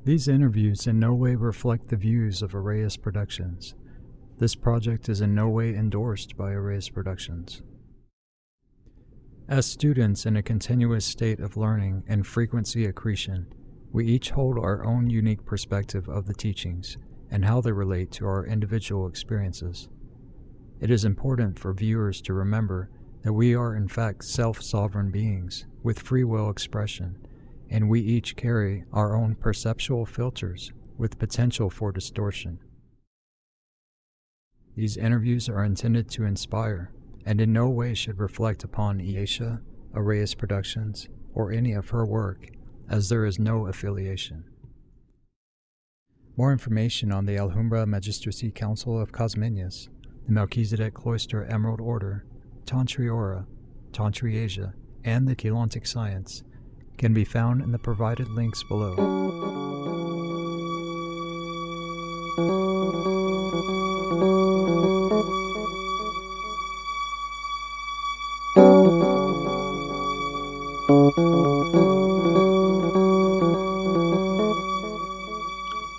These interviews in no way reflect the views of Arhayas Productions. This project is in no way endorsed by Arhayas Productions. As students in a continuous state of learning and frequency accretion, we each hold our own unique perspective of the teachings and how they relate to our individual experiences. It is important for viewers to remember that we are in fact self-sovereign beings with free will expression, and we each carry our own perceptual filters with potential for distortion. These interviews are intended to inspire and in no way should reflect upon Elaisa, Arhayas Productions, or any of her work, as there is no affiliation. More information on the Alhambra Magistracy Council of Cosminius, the Melchizedek Cloister Emerald Order, Tantri Aura, Tantri Asia, and the Keylontic Science can be found in the provided links below.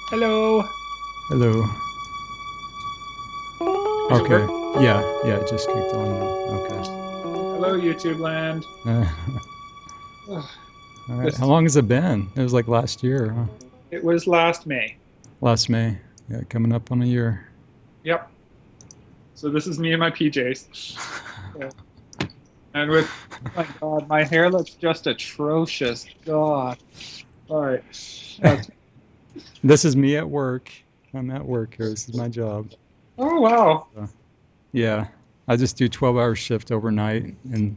Hello. Hello. Is it Okay. working? Yeah, it just kicked on now. Okay. Hello, YouTube land. All right. How long has it been? It was like last year, huh? It was last May. Last May. Yeah, coming up on a year. Yep. So this is me in my PJs. And with, oh my God, my hair looks just atrocious. God. All right. This is me at work. I'm at work here. This is my job. Oh, wow. Yeah. I just do 12-hour shift overnight and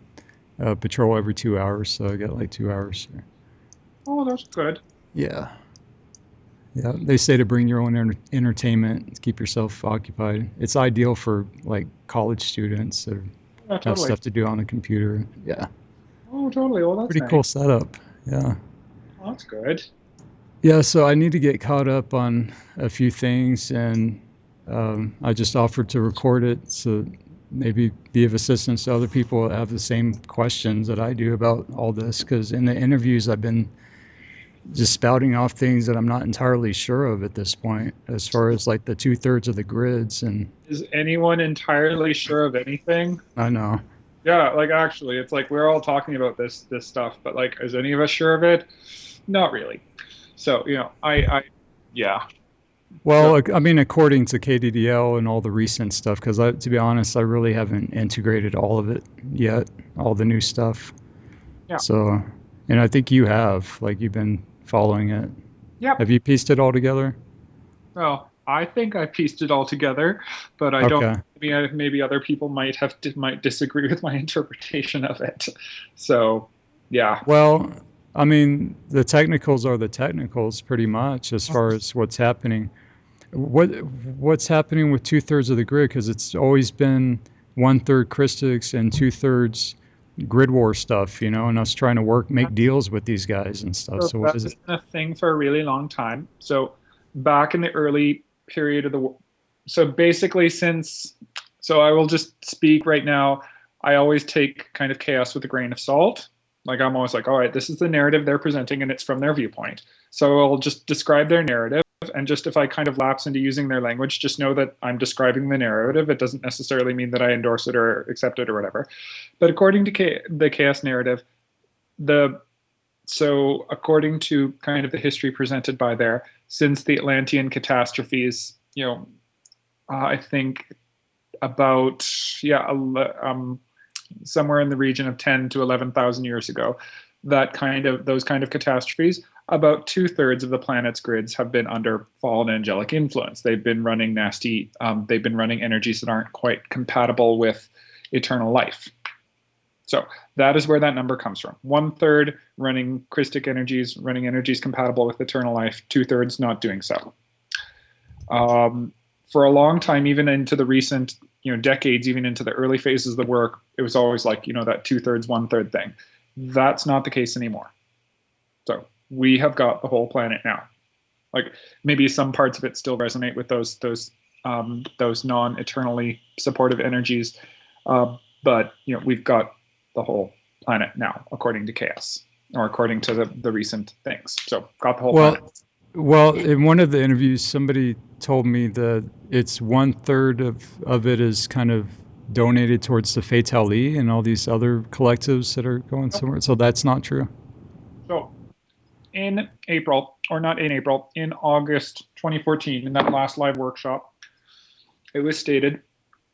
patrol every 2 hours, so I get like 2 hours here. Oh, that's good. Yeah. Yeah, they say to bring your own entertainment, to keep yourself occupied. It's ideal for like college students that have stuff to do on the computer. Yeah. Oh, totally. Well, that's pretty nice. cool setup. Yeah. Oh, that's good. Yeah, so I need to get caught up on a few things, and I just offered to record it so maybe be of assistance to other people that have the same questions that I do about all this, because in the interviews I've been just spouting off things that I'm not entirely sure of at this point, as far as like the 2/3 of the grids. And is anyone entirely sure of anything? I know. Yeah, like actually, it's like we're all talking about this stuff, but like, is any of us sure of it? Not really. So, yeah. Well, I mean, according to KDDL and all the recent stuff, because to be honest, I really haven't integrated all of it yet, all the new stuff. Yeah. So, and I think you have, like, you've been following it. Yeah. Have you pieced it all together? Well, I think I pieced it all together, but I don't. Maybe other people might disagree with my interpretation of it. So, yeah. Well, I mean, the technicals are the technicals, pretty much, as far as what's happening. What's happening with 2/3 of the grid? Because it's always been 1/3 Christics and 2/3 grid war stuff, and us trying to make deals with these guys and stuff. So what is it? That's been a thing for a really long time. So back in the early period of so basically so I will just speak right now. I always take kind of chaos with a grain of salt. Like, I'm always like, all right, this is the narrative they're presenting and it's from their viewpoint. So I'll just describe their narrative. And just if I kind of lapse into using their language, just know that I'm describing the narrative. It doesn't necessarily mean that I endorse it or accept it or whatever. But according to the chaos narrative, so according to kind of the history presented by there, since the Atlantean catastrophes, I think about, somewhere in the region of 10 to 11,000 years ago, those kind of catastrophes, about 2/3 of the planet's grids have been under fallen angelic influence. They've been running they've been running energies that aren't quite compatible with eternal life. So that is where that number comes from. 1/3 running Christic energies, running energies compatible with eternal life, 2/3 not doing so. For a long time, even into the recent decades, even into the early phases of the work, it was always like, that 2/3, 1/3 thing. That's not the case anymore. So we have got the whole planet now. Like, maybe some parts of it still resonate with those non-eternally supportive energies, but we've got the whole planet now, according to chaos, or according to the recent things. So got the whole planet. Well, in one of the interviews, somebody told me that it's 1/3 of it is kind of donated towards the Fatali and all these other collectives that are going somewhere. So that's not true. So in April, or not in April, in August 2014, in that last live workshop, it was stated.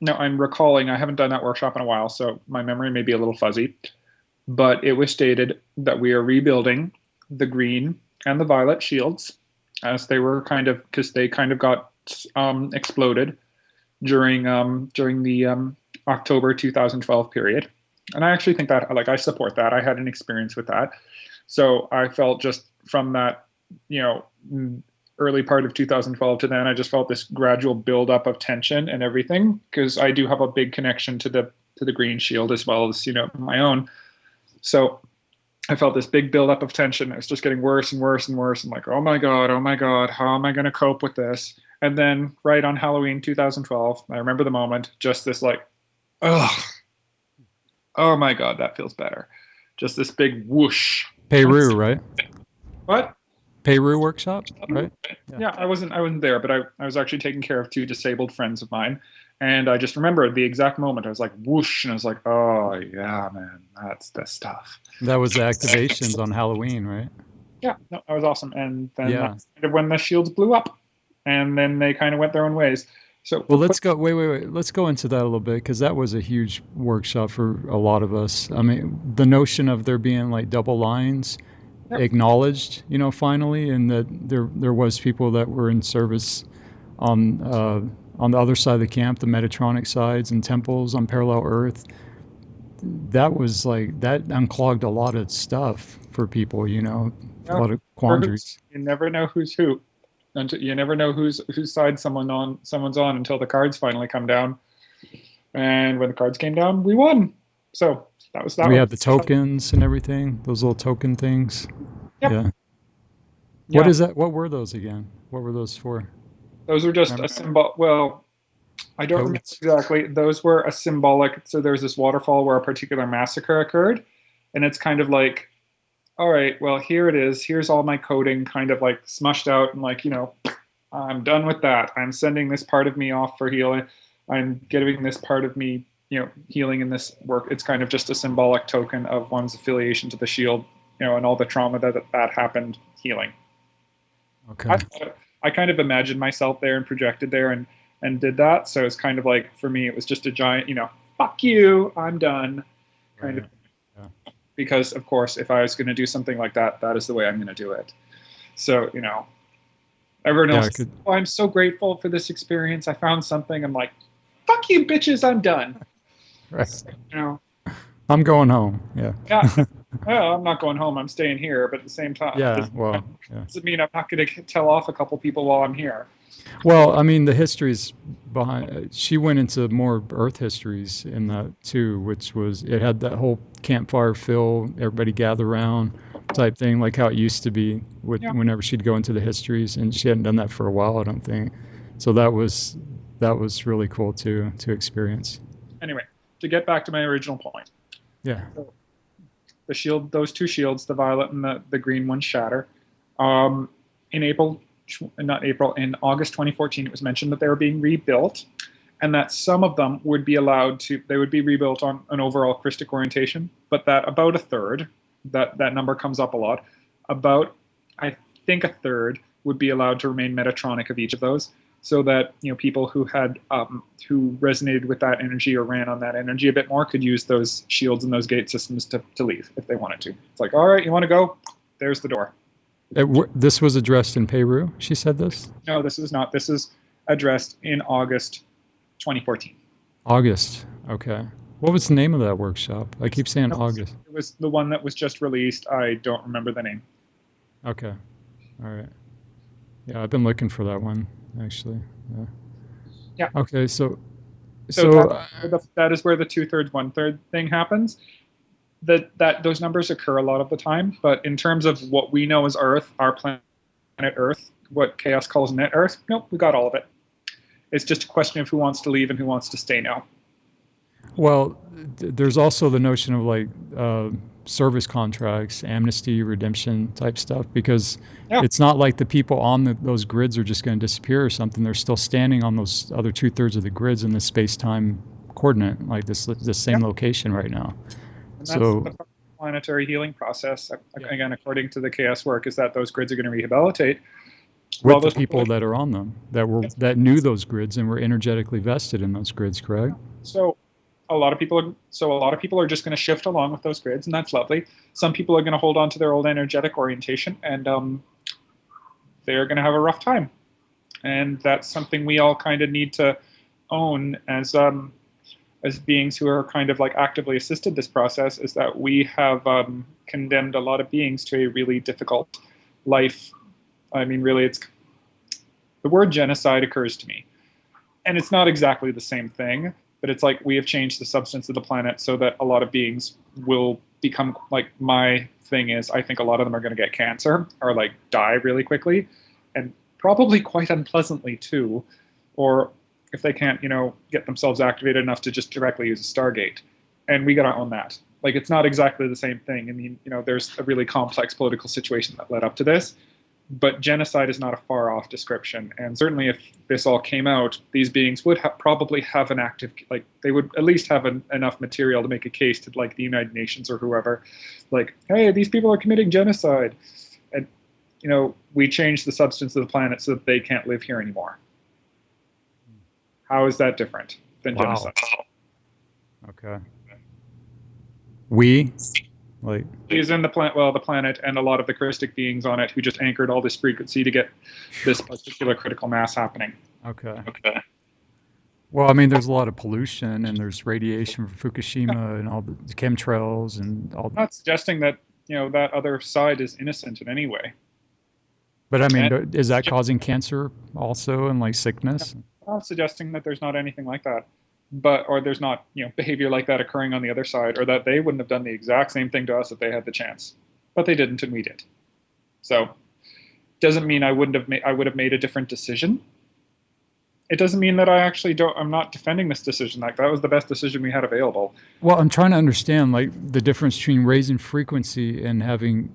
Now I'm recalling, I haven't done that workshop in a while, so my memory may be a little fuzzy, but it was stated that we are rebuilding the green and the violet shields as they were because they kind of got exploded during the October 2012 period. And I actually think that, like, I support that. I had an experience with that. So I felt just from that, early part of 2012 to then, I just felt this gradual buildup of tension and everything, because I do have a big connection to the green shield as well as, my own. So I felt this big buildup of tension. It was just getting worse and worse and worse. I'm like, oh my God, how am I going to cope with this? And then right on Halloween 2012, I remember the moment, just this like, oh my God, that feels better. Just this big whoosh. Peru, right? What? Peru workshop, right? Yeah, I wasn't there, but I was actually taking care of 2 disabled friends of mine. And I just remember the exact moment. I was like, whoosh, and I was like, oh yeah, man, that's the stuff. That was the activations on Halloween, right? Yeah, no, that was awesome. And then that's kind of when the shields blew up, and then they kind of went their own ways. So well, let's go. Wait. Let's go into that a little bit, because that was a huge workshop for a lot of us. I mean, the notion of there being like double lines acknowledged, finally, and that there was people that were in service on the other side of the camp, the Metatronic sides and temples on Parallel Earth. That was like, that unclogged a lot of stuff for people, a lot of quandaries. You never know who's who. You never know whose side someone's on until the cards finally come down. And when the cards came down, we won. So that was that. We had the tokens and everything, those little token things. Yep. Yeah. What is that? What were those again? What were those for? Those were just a symbol. Well, I don't remember exactly. Those were a symbolic. So there's this waterfall where a particular massacre occurred, and it's kind of like, all right, well, here it is. Here's all my coding kind of like smushed out, and like, I'm done with that. I'm sending this part of me off for healing. I'm giving this part of me, healing in this work. It's kind of just a symbolic token of one's affiliation to the shield, and all the trauma that happened healing. Okay. I kind of imagined myself there and projected there and did that. So it's kind of like, for me, it was just a giant, fuck you, I'm done kind of. Yeah. Because, of course, if I was going to do something like that, that is the way I'm going to do it. So, everyone else, I'm so grateful for this experience. I found something. I'm like, fuck you, bitches, I'm done. Right. So, I'm going home. Yeah. Yeah. Well, I'm not going home. I'm staying here. But at the same time, doesn't mean I'm not going to tell off a couple people while I'm here. Well, I mean, the histories behind. She went into more Earth histories in that too, which was, it had that whole campfire feel, everybody gather around type thing, like how it used to be whenever she'd go into the histories, and she hadn't done that for a while, I don't think. So that was really cool to experience. Anyway, to get back to my original point. Yeah. So the shield, those 2 shields, the violet and the green one, shatter. In August 2014, it was mentioned that they were being rebuilt, and that some of them would be they would be rebuilt on an overall Christic orientation, but that about a third, that number comes up a lot, I think a third would be allowed to remain Metatronic of each of those, so that people who had who resonated with that energy or ran on that energy a bit more could use those shields and those gate systems to leave if they wanted to. It's like, all right, you want to go? There's the door. This was addressed in Peru, she said this? No, this is not. This is addressed in August 2014. August, okay. What was the name of that workshop? I keep saying August. It was the one that was just released. I don't remember the name. Okay, all right. Yeah, I've been looking for that one, actually. Yeah. Okay, so that is where the 2/3, 1/3 thing happens. That those numbers occur a lot of the time, but in terms of what we know as Earth, our planet Earth, what Chaos calls net Earth, nope, we got all of it. It's just a question of who wants to leave and who wants to stay now. Well, there's also the notion of like service contracts, amnesty, redemption type stuff, because Yeah. it's not like the people on those grids are just going to disappear or something. They're still standing on those other 2/3 of the grids in this space-time coordinate, like this same location right now. And that's So the planetary healing process. Again, according to the KS work, is that those grids are going to rehabilitate. with the people that are on them, that knew those grids and were energetically vested in those grids, correct? So a lot of people are just going to shift along with those grids, and that's lovely. Some people are going to hold on to their old energetic orientation, and they're going to have a rough time. And that's something we all kind of need to own as beings who are kind of like actively assisted this process, is that we have condemned a lot of beings to a really difficult life. I mean, really, it's the word genocide occurs to me, and it's not exactly the same thing, but it's like we have changed the substance of the planet so that a lot of beings will become like, my thing is, I think a lot of them are going to get cancer or like die really quickly, and probably quite unpleasantly too, or if they can't, get themselves activated enough to just directly use a Stargate. And we got to own that. Like, it's not exactly the same thing. I mean, there's a really complex political situation that led up to this, but genocide is not a far off description. And certainly if this all came out, these beings would probably have an active, like, they would at least have enough material to make a case to like the United Nations or whoever, like, hey, these people are committing genocide. And, we changed the substance of the planet so that they can't live here anymore. How is that different than genocide? Okay. We, like, is in the planet, well, the planet and a lot of the Christic beings on it who just anchored all this frequency to get this particular critical mass happening. Okay. Well, I mean, there's a lot of pollution and there's radiation from Fukushima and all the chemtrails and all. I'm not suggesting that, that other side is innocent in any way. But I mean, is that causing cancer also and like sickness? I'm not suggesting that there's not anything like that, or there's not, behavior like that occurring on the other side, or that they wouldn't have done the exact same thing to us if they had the chance, but they didn't, and we did. So, doesn't mean I would have made a different decision. It doesn't mean that I'm not defending this decision. Like, that was the best decision we had available. Well, I'm trying to understand like the difference between raising frequency and having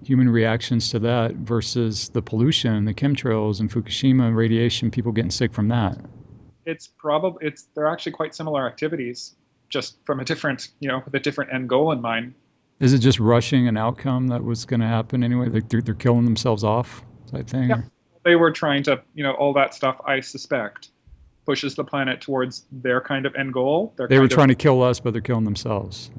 human reactions to that versus the pollution, the chemtrails and Fukushima radiation, people getting sick from that. They're actually quite similar activities, just from a different, with a different end goal in mind. Is it just rushing an outcome that was going to happen anyway? Like they're killing themselves off type thing? Yeah. They were trying to, all that stuff, I suspect, pushes the planet towards their kind of end goal. They were trying to kill us, but they're killing themselves.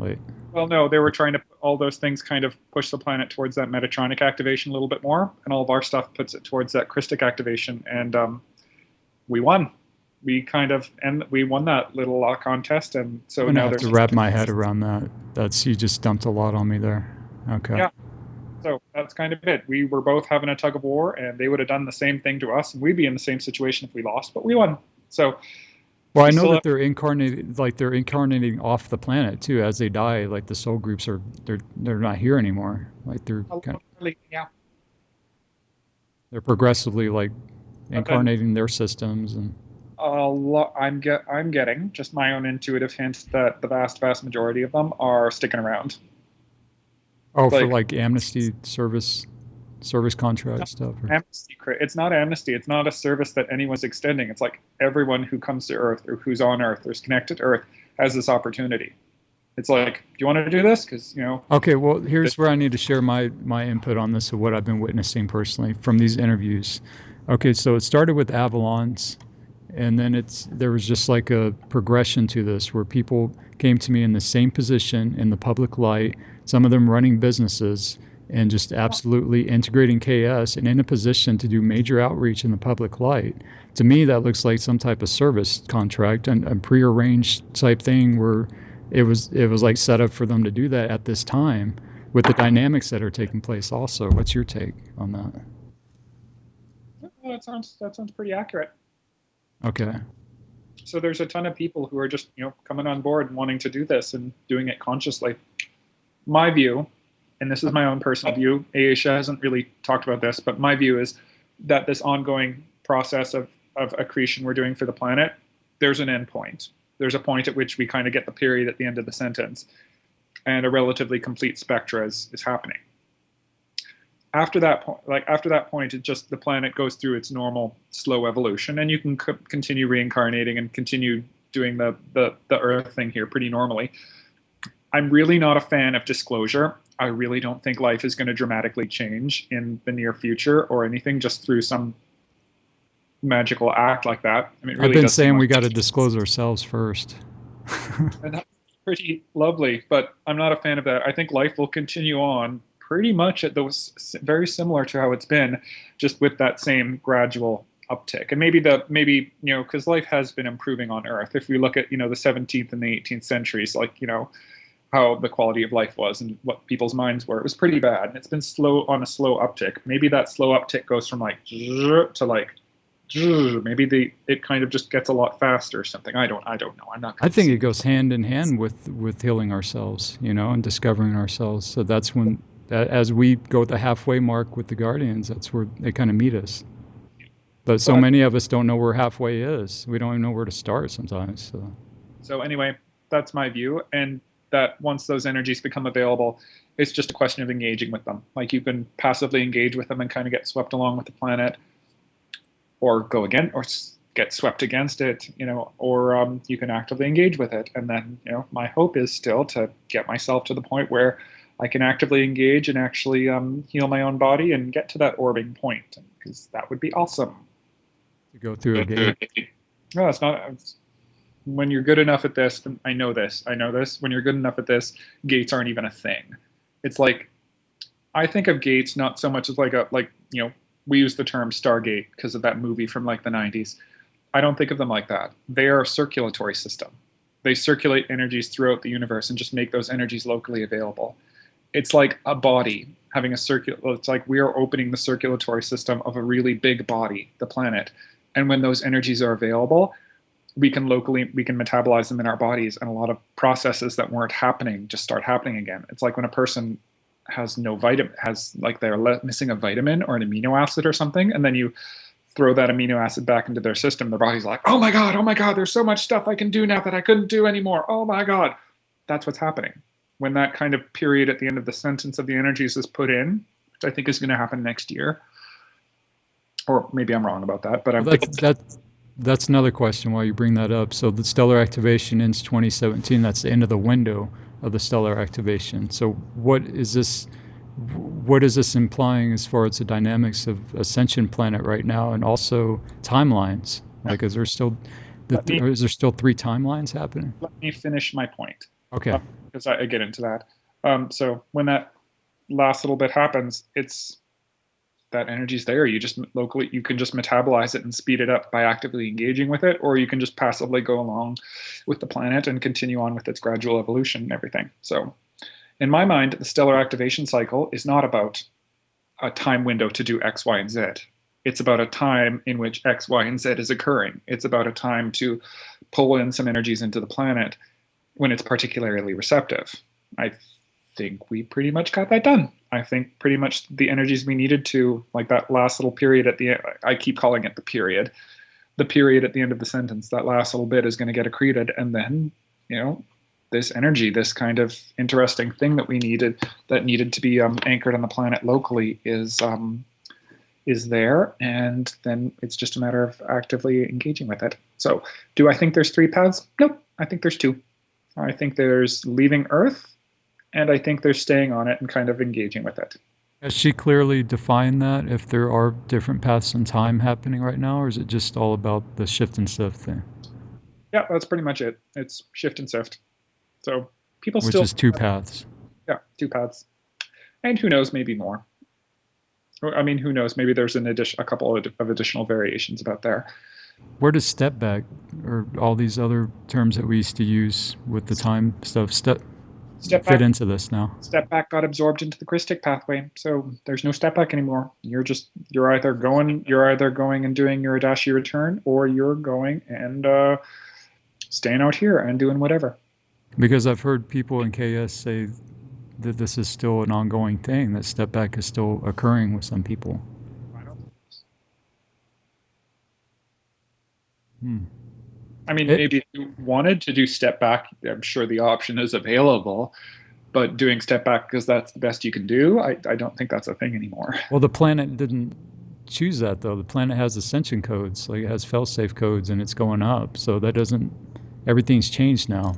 Well, no, they were trying to, all those things kind of push the planet towards that Metatronic activation a little bit more, and all of our stuff puts it towards that Christic activation, and we won. We won that little contest, and so I'm now have to wrap my head around that. You just dumped a lot on me there. Okay. Yeah. So that's kind of it. We were both having a tug of war, and they would have done the same thing to us, and we'd be in the same situation if we lost, but we won. So. Well, I know that they're incarnating off the planet too as they die. Like the soul groups they're not here anymore. Like they're they're progressively like incarnating their systems and. I'm getting just my own intuitive hint that the vast majority of them are sticking around. Oh, for like amnesty service contract stuff. Amnesty. It's not amnesty. It's not a service that anyone's extending. It's like everyone who comes to Earth or who's on Earth or is connected to Earth has this opportunity. It's like, do you want to do this? Because Okay, well, here's where I need to share my input on this of what I've been witnessing personally from these interviews. Okay, so it started with Avalons. And then there was just like a progression to this where people came to me in the same position in the public light, some of them running businesses and just absolutely integrating KS and in a position to do major outreach in the public light. To me, that looks like some type of service contract and a prearranged type thing where it was like set up for them to do that at this time with the dynamics that are taking place also. What's your take on that? Well, that sounds pretty accurate. Okay. So there's a ton of people who are just, coming on board and wanting to do this and doing it consciously. My view, and this is my own personal view, Aisha hasn't really talked about this, but my view is that this ongoing process of accretion we're doing for the planet, there's an end point. there's a point at which we kind of get the period at the end of the sentence, and a relatively complete spectra is happening. After that point, it just, the planet goes through its normal slow evolution, and you can continue reincarnating and continue doing the Earth thing here pretty normally. I'm really not a fan of disclosure. I really don't think life is going to dramatically change in the near future or anything just through some magical act like that. I mean, it really I've been saying we got to disclose ourselves first. And that's pretty lovely, but I'm not a fan of that. I think life will continue on pretty much at those, very similar to how it's been, just with that same gradual uptick. And maybe because life has been improving on Earth. If we look at the 17th and the 18th centuries, like how the quality of life was and what people's minds were, it was pretty bad. And it's been on a slow uptick. Maybe that slow uptick goes from like to like, maybe it kind of just gets a lot faster or something. I don't know. I think it goes hand in hand with healing ourselves, and discovering ourselves. So that's when, as we go at the halfway mark with the Guardians, that's where they kind of meet us. But so many of us don't know where halfway is. We don't even know where to start sometimes. So anyway, that's my view. And that once those energies become available, it's just a question of engaging with them. Like, you can passively engage with them and kind of get swept along with the planet, or go again, or get swept against it, or you can actively engage with it. And then, my hope is still to get myself to the point where I can actively engage and actually heal my own body and get to that orbing point, because that would be awesome. To go through a gate. No, it's not. When you're good enough at this, I know this. When you're good enough at this, gates aren't even a thing. It's like, I think of gates not so much as we use the term Stargate because of that movie from like the 90s. I don't think of them like that. They are a circulatory system. They circulate energies throughout the universe and just make those energies locally available. It's like a body having it's like we are opening the circulatory system of a really big body, the planet. And when those energies are available, we can metabolize them in our bodies, and a lot of processes that weren't happening just start happening again. It's like when a person has they're missing a vitamin or an amino acid or something, and then you throw that amino acid back into their system, their body's like, oh my god, there's so much stuff I can do now that I couldn't do anymore. Oh my god. That's what's happening when that kind of period at the end of the sentence of the energies is put in, which I think is going to happen next year. Or maybe I'm wrong about that, but that's another question while you bring that up. So the stellar activation ends 2017. That's the end of the window of the stellar activation. So what is this implying as far as the dynamics of Ascension Planet right now, and also timelines? Like, is there still 3 timelines happening? Let me finish my point. Okay. Because I get into that. So when that last little bit happens, it's that energy's there. You can just metabolize it and speed it up by actively engaging with it, or you can just passively go along with the planet and continue on with its gradual evolution and everything. So in my mind, the stellar activation cycle is not about a time window to do X, Y, and Z. It's about a time in which X, Y, and Z is occurring. It's about a time to pull in some energies into the planet when it's particularly receptive. I think we pretty much got that done. I think pretty much the energies we needed to, like that last little period at the end, I keep calling it the period at the end of the sentence, that last little bit is going to get accreted. And then, this energy, this kind of interesting thing that needed to be anchored on the planet locally is there. And then it's just a matter of actively engaging with it. So do I think there's 3 paths? Nope. I think there's 2. I think there's leaving Earth, and I think they're staying on it and kind of engaging with it. Has she clearly defined that, if there are different paths in time happening right now, or is it just all about the shift and sift thing? Yeah, that's pretty much it. It's shift and sift. So people Which is 2 paths. Yeah, 2 paths. And who knows, maybe more. I mean, who knows? Maybe there's a couple of additional variations about there. Where does step back, or all these other terms that we used to use with the time stuff, fit into this now? Step back got absorbed into the Christic pathway, so there's no step back anymore. You're either going and doing your Adashi return, or you're going and staying out here and doing whatever. Because I've heard people in KS say that this is still an ongoing thing, that step back is still occurring with some people. I mean, maybe if you wanted to do step back, I'm sure the option is available. But doing step back because that's the best you can do, I don't think that's a thing anymore. Well, the planet didn't choose that, though. The planet has ascension codes, like it has fail-safe codes, and it's going up. So that doesn't, everything's changed now.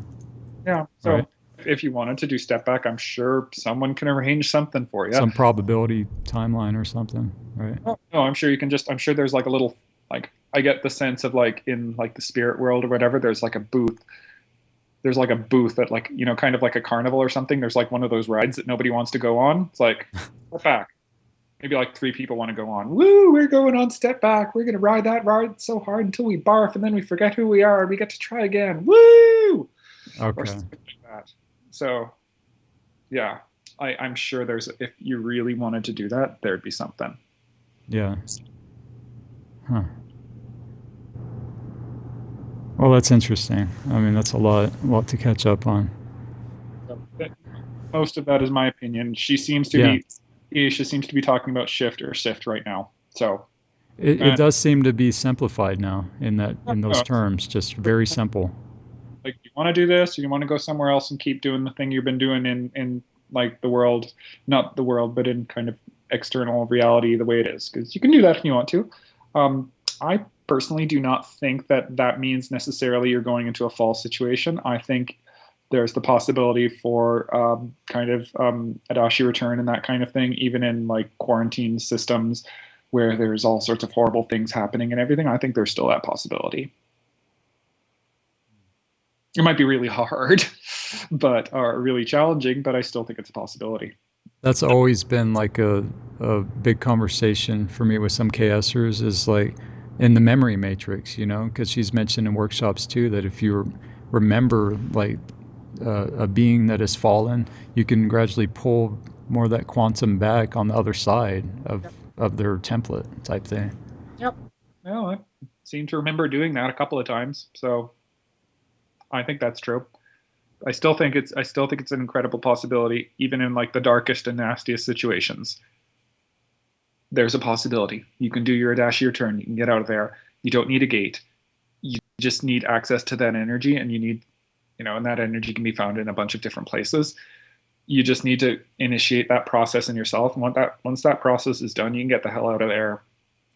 Yeah. So right? if you wanted to do step back, I'm sure someone can arrange something for you. Some probability timeline or something, right? Oh, no, I'm sure you can I'm sure there's like a little, like, I get the sense of like in like the spirit world or whatever, there's like a booth. There's like a booth at like, kind of like a carnival or something. There's like one of those rides that nobody wants to go on. It's like, step back. Maybe like 3 people want to go on. Woo, we're going on step back. We're going to ride that ride so hard until we barf and then we forget who we are and we get to try again. Woo! Okay. Or something like that. So, yeah, I'm sure if you really wanted to do that, there'd be something. Yeah. Huh. Well, that's interesting. I mean, that's a lot to catch up on. Most of that is my opinion. She seems to be talking about shift or sift right now. So it does seem to be simplified now in those terms, just very simple. Like, you want to do this, or you want to go somewhere else and keep doing the thing you've been doing in like the world, not the world, but in kind of external reality the way it is, because you can do that if you want to. I personally do not think that means necessarily you're going into a fall situation. I think there's the possibility for Adashi return and that kind of thing, even in like quarantine systems where there's all sorts of horrible things happening and everything. I think there's still that possibility. It might be really hard, or really challenging, but I still think it's a possibility. That's always been like a big conversation for me with some KSers, is like in the memory matrix, because she's mentioned in workshops too that if you remember like a being that has fallen, you can gradually pull more of that quantum back on the other side of their template type thing. Yep. Well, I seem to remember doing that a couple of times, so I think that's true. I still think it's an incredible possibility, even in like the darkest and nastiest situations. There's a possibility. You can do your Adashi return. You can get out of there. You don't need a gate. You just need access to that energy, and you need, and that energy can be found in a bunch of different places. You just need to initiate that process in yourself. And once that process is done, you can get the hell out of there,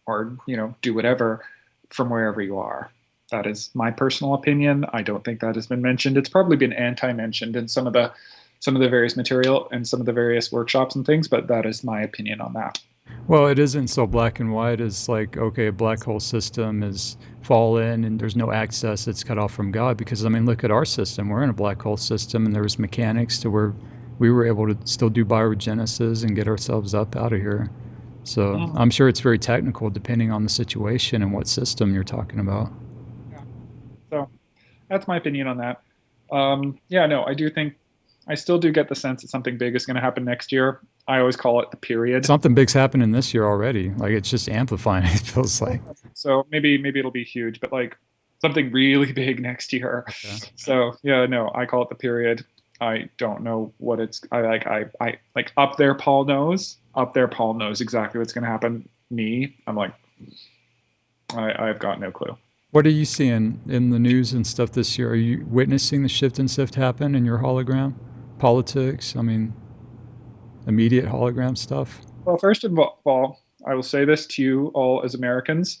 or, do whatever from wherever you are. That is my personal opinion. I don't think that has been mentioned. It's probably been anti-mentioned in some of the various material and some of the various workshops and things, but that is my opinion on that. Well, it isn't so black and white as like, okay, a black hole system is fallen and there's no access, it's cut off from God. Because, I mean, look at our system. We're in a black hole system, and there was mechanics to where we were able to still do biogenesis and get ourselves up out of here. So I'm sure it's very technical depending on the situation and what system you're talking about. Yeah. So that's my opinion on that. I still do get the sense that something big is going to happen next year. I always call it the period. Something big's happening this year already. Like, it's just amplifying, it feels like. So maybe it'll be huge, but like something really big next year. Okay. So I call it the period. I don't know what it's. I like up there. Paul knows. Up there, Paul knows exactly what's going to happen. Me, I'm like, I've got no clue. What are you seeing in the news and stuff this year? Are you witnessing the shift and sift happen in your hologram? Politics? I mean, immediate hologram stuff? Well, first of all, I will say this to you all as Americans.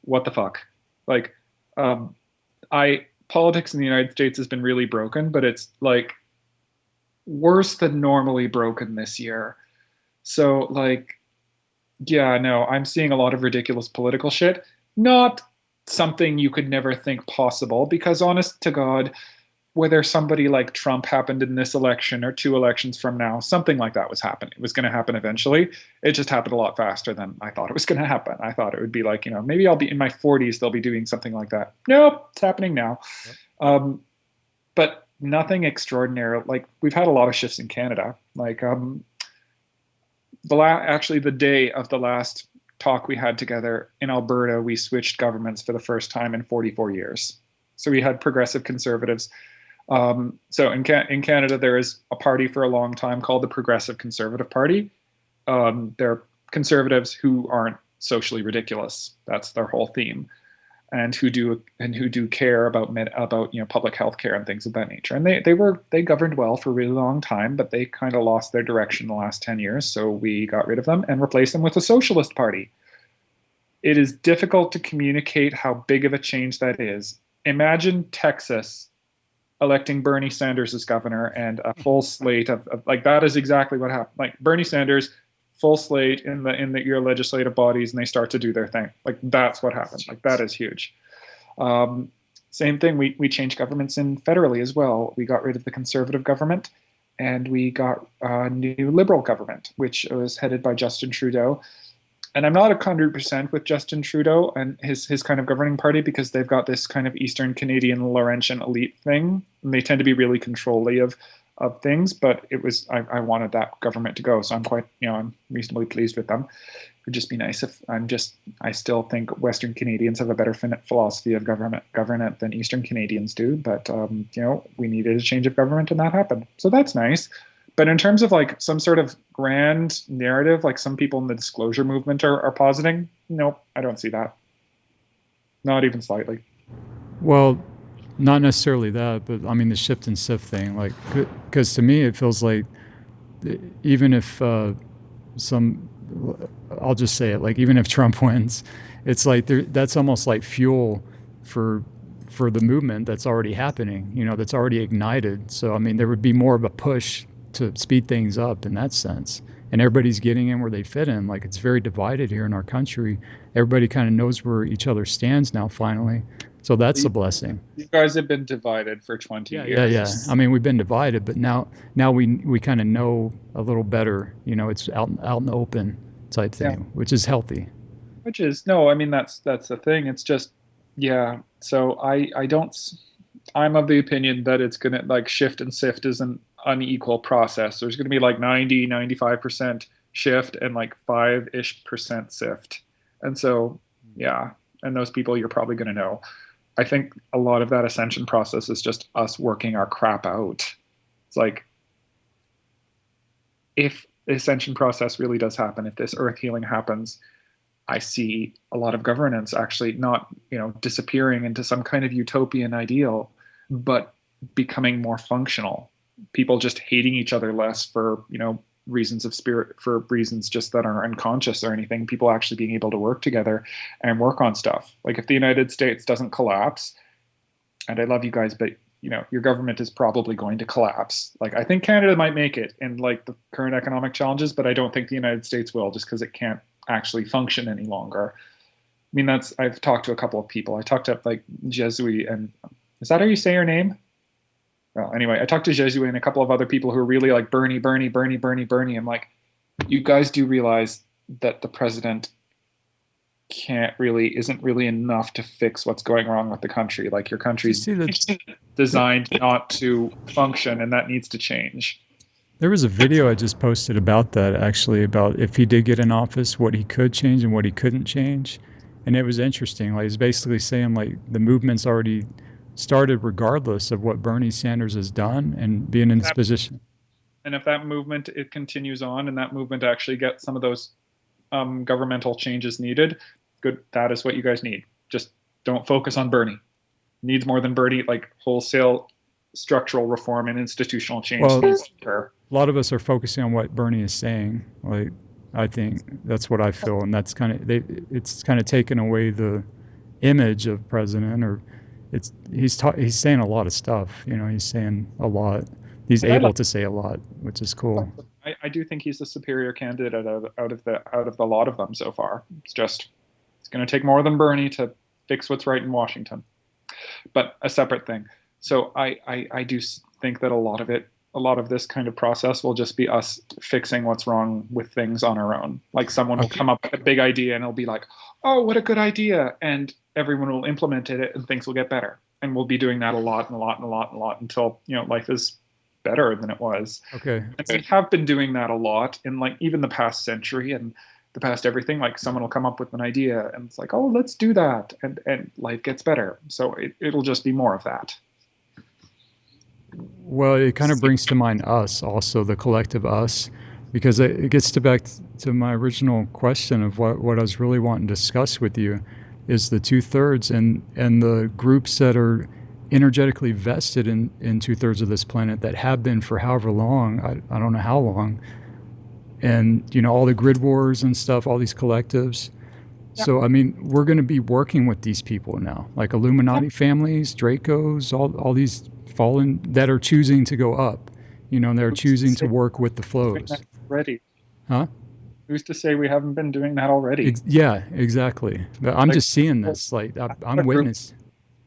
What the fuck? Like, politics in the United States has been really broken, but it's like worse than normally broken this year. So like, I'm seeing a lot of ridiculous political shit. Not something you could never think possible, because honest to God, whether somebody like Trump happened in this election or 2 elections from now, something like that was happening. It was going to happen eventually. It just happened a lot faster than I thought it was going to happen. I thought it would be like, maybe I'll be in my 40s, they'll be doing something like that. Nope, it's happening now. Yep. But nothing extraordinary. Like, we've had a lot of shifts in Canada. Like, the day of the last talk we had together in Alberta, we switched governments for the first time in 44 years. So we had progressive conservatives. So in Canada, there is a party for a long time called the Progressive Conservative Party. They're conservatives who aren't socially ridiculous. That's their whole theme. and who do care about public health care and things of that nature. And they governed well for a really long time, but they kind of lost their direction in the last 10 years. So we got rid of them and replaced them with a socialist party. It is difficult to communicate how big of a change that is. Imagine Texas electing Bernie Sanders as governor and a full slate of like, that is exactly what happened. Like Bernie Sanders, full slate in your legislative bodies, and they start to do their thing. Like that's what happened. Like that is huge. Same thing. We changed governments in federally as well. We got rid of the conservative government, and we got a new liberal government, which was headed by Justin Trudeau. And I'm not 100% with Justin Trudeau and his kind of governing party, because they've got this kind of Eastern Canadian Laurentian elite thing, and they tend to be really controlly of things. But I wanted that government to go, so I'm reasonably pleased with them. It would just be nice if I still think Western Canadians have a better philosophy of governance than Eastern Canadians do. But we needed a change of government, and that happened, so that's nice. But in terms of like some sort of grand narrative, like some people in the disclosure movement are positing, nope, I don't see that. Not even slightly. Well, not necessarily that, but I mean the shift and sift thing, like, because to me it feels like even if I'll just say it, like even if Trump wins, it's like that's almost like fuel for the movement that's already happening, that's already ignited. So I mean there would be more of a push to speed things up in that sense, and everybody's getting in where they fit in. Like it's very divided here in our country. Everybody kind of knows where each other stands now finally, so that's a blessing. You guys have been divided for 20 years. Yeah. I mean we've been divided, but now we kind of know a little better. It's out in the open type thing, which is healthy. That's the thing. It's just so I'm of the opinion that it's gonna, like, shift and sift is an unequal process. There's going to be like 95% shift and like 5-ish% sift. And so, and those people you're probably going to know. I think a lot of that ascension process is just us working our crap out. It's like, if the ascension process really does happen, if this earth healing happens, I see a lot of governance actually not, disappearing into some kind of utopian ideal, but becoming more functional. People just hating each other less for, reasons of spirit, for reasons just that are unconscious or anything. People actually being able to work together and work on stuff. Like if the United States doesn't collapse, and I love you guys, but your government is probably going to collapse. Like I think Canada might make it in like the current economic challenges, but I don't think the United States will, just because it can't actually function any longer. I mean, I've talked to a couple of people. I talked to like Jesuit, and is that how you say your name? Well, anyway, I talked to Jesuit and a couple of other people who are really like Bernie. I'm like, you guys do realize that the president isn't really enough to fix what's going wrong with the country. Like your country's designed not to function, and that needs to change. There was a video I just posted about that, actually, about if he did get in office, what he could change and what he couldn't change. And it was interesting. Like he's basically saying like the movement's already started regardless of what Bernie Sanders has done and being in this position. And if that movement, it continues on, and that movement actually gets some of those governmental changes needed, good, that is what you guys need. Just don't focus on Bernie. Needs more than Bernie, like wholesale structural reform and institutional change. Well, a lot of us are focusing on what Bernie is saying. Like, I think that's what I feel, and that's it's kind of taken away the image of president, or he's saying a lot of stuff. He's saying a lot. He's able to say a lot, which is cool. I do think he's the superior candidate out of the lot of them so far. It's going to take more than Bernie to fix what's right in Washington, but a separate thing. So I do think that a lot of this kind of process will just be us fixing what's wrong with things on our own. Like someone will come up with a big idea and it'll be like, oh, what a good idea. And everyone will implement it and things will get better. And we'll be doing that a lot until, life is better than it was. Okay. And we have been doing that a lot in like even the past century and the past everything. Like someone will come up with an idea and it's like, oh, let's do that. And life gets better. So it'll just be more of that. Well, it kind of brings to mind us also, the collective us, because it gets back to my original question of what I was really wanting to discuss with you. is the 2/3, and the groups that are energetically vested in 2/3 of this planet that have been for however long, I don't know how long, and all the grid wars and stuff, all these collectives. Yeah. So I mean, we're going to be working with these people now, like Illuminati families, Dracos, all these fallen that are choosing to go up. They're choosing to work with the flows. Already. Huh? Who's to say we haven't been doing that already? Yeah, exactly. But I'm just seeing this. Like I'm witness.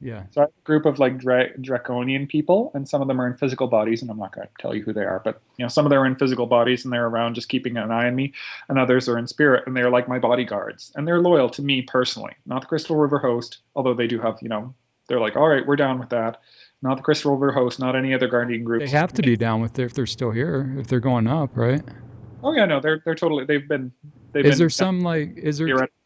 Yeah. So I have a group of like draconian people, and some of them are in physical bodies, and I'm not going to tell you who they are, but some of them are in physical bodies and they're around just keeping an eye on me, and others are in spirit and they're like my bodyguards, and they're loyal to me personally, not the Crystal River host, although they do have, they're like, all right, we're down with that. Not the Crystal River host, not any other guardian groups. They have to be down with it if they're still here, if they're going up, right? Oh yeah, no, they're totally. Is there